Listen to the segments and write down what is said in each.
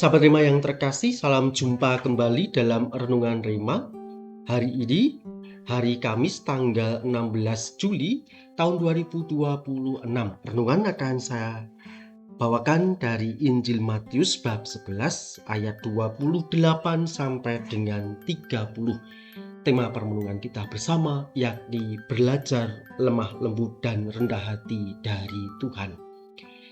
Sahabat Rema yang terkasih, salam jumpa kembali dalam Renungan Rema. Hari ini, hari Kamis tanggal 16 Juli tahun 2026. Renungan akan saya bawakan dari Injil Matius bab 11 ayat 28 sampai dengan 30. Tema permenungan kita bersama yakni belajar lemah lembut dan rendah hati dari Tuhan.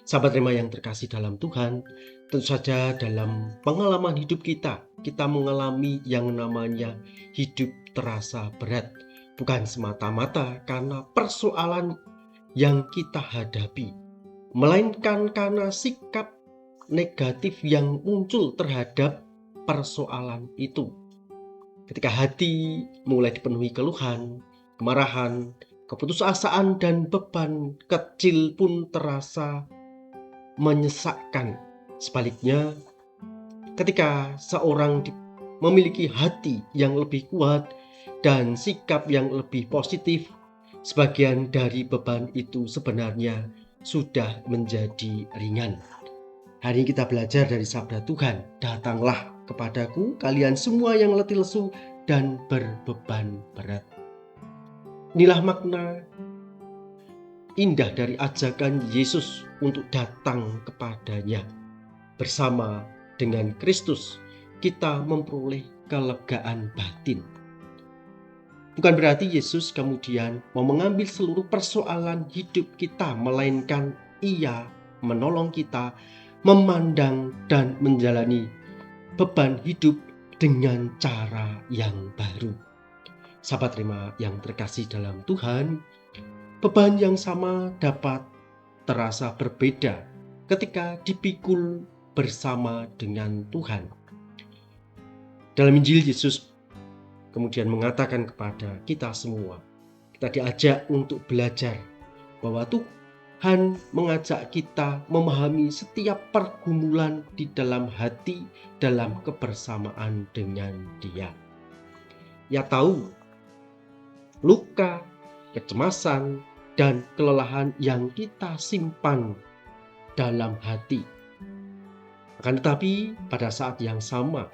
Sahabat Rema yang terkasih dalam Tuhan, tentu saja dalam pengalaman hidup kita mengalami yang namanya hidup terasa berat. Bukan semata-mata karena persoalan yang kita hadapi, melainkan karena sikap negatif yang muncul terhadap persoalan itu. Ketika hati mulai dipenuhi keluhan, kemarahan, keputusasaan, dan beban kecil pun terasa menyesakkan. Sebaliknya, ketika seorang memiliki hati yang lebih kuat dan sikap yang lebih positif, sebagian dari beban itu sebenarnya sudah menjadi ringan. Hari ini kita belajar dari sabda Tuhan, "Datanglah kepadaku kalian semua yang letih lesu dan berbeban berat." Inilah makna indah dari ajakan Yesus untuk datang kepadanya. Bersama dengan Kristus, kita memperoleh kelegaan batin. Bukan berarti Yesus kemudian mau mengambil seluruh persoalan hidup kita, melainkan Ia menolong kita memandang dan menjalani beban hidup dengan cara yang baru. Sahabat Rema yang terkasih dalam Tuhan, beban yang sama dapat terasa berbeda ketika dipikul bersama dengan Tuhan. Dalam Injil, Yesus kemudian mengatakan kepada kita semua, kita diajak untuk belajar bahwa Tuhan mengajak kita memahami setiap pergumulan di dalam hati dalam kebersamaan dengan Dia. Ia tahu luka, kecemasan, dan kelelahan yang kita simpan dalam hati. Akan tetapi pada saat yang sama,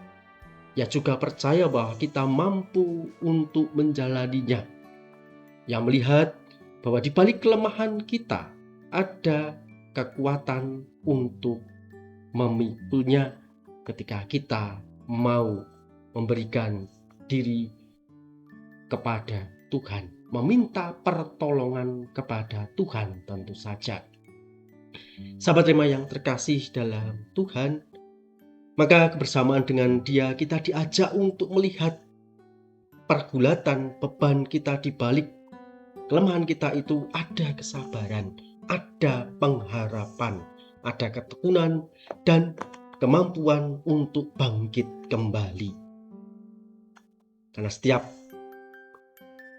ia juga percaya bahwa kita mampu untuk menjalaninya. Ia melihat bahwa di balik kelemahan kita ada kekuatan untuk memikulnya ketika kita mau memberikan diri kepada Tuhan, meminta pertolongan kepada Tuhan tentu saja. Sahabat Rema yang terkasih dalam Tuhan, maka kebersamaan dengan Dia kita diajak untuk melihat pergulatan beban kita di balik kelemahan kita itu ada kesabaran, ada pengharapan, ada ketekunan dan kemampuan untuk bangkit kembali. Karena setiap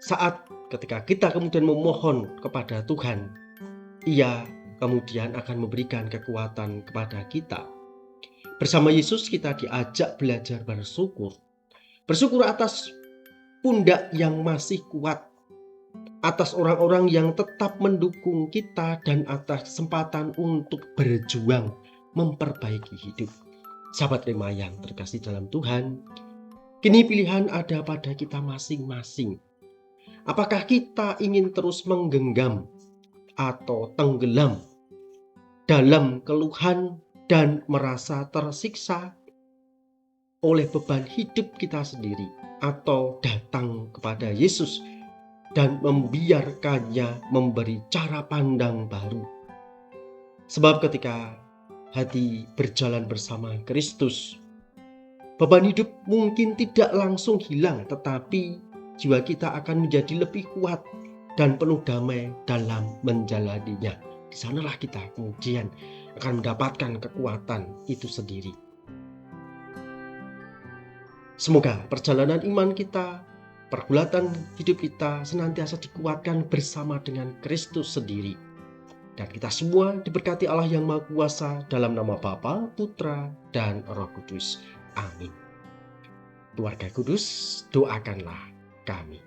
saat ketika kita kemudian memohon kepada Tuhan, Ia kemudian akan memberikan kekuatan kepada kita. Bersama Yesus kita diajak belajar bersyukur. Bersyukur atas pundak yang masih kuat, atas orang-orang yang tetap mendukung kita, dan atas kesempatan untuk berjuang memperbaiki hidup. Sahabat Rema yang terkasih dalam Tuhan, kini pilihan ada pada kita masing-masing. Apakah kita ingin terus menggenggam atau tenggelam dalam keluhan dan merasa tersiksa oleh beban hidup kita sendiri, atau datang kepada Yesus dan membiarkannya memberi cara pandang baru? Sebab ketika hati berjalan bersama Kristus, beban hidup mungkin tidak langsung hilang, tetapi jiwa kita akan menjadi lebih kuat dan penuh damai dalam menjalaninya. Di sanalah kita kemudian akan mendapatkan kekuatan itu sendiri. Semoga perjalanan iman kita, pergulatan hidup kita senantiasa dikuatkan bersama dengan Kristus sendiri. Dan kita semua diberkati Allah yang Maha Kuasa dalam nama Bapa, Putra, dan Roh Kudus. Amin. Keluarga Kudus, doakanlah kami.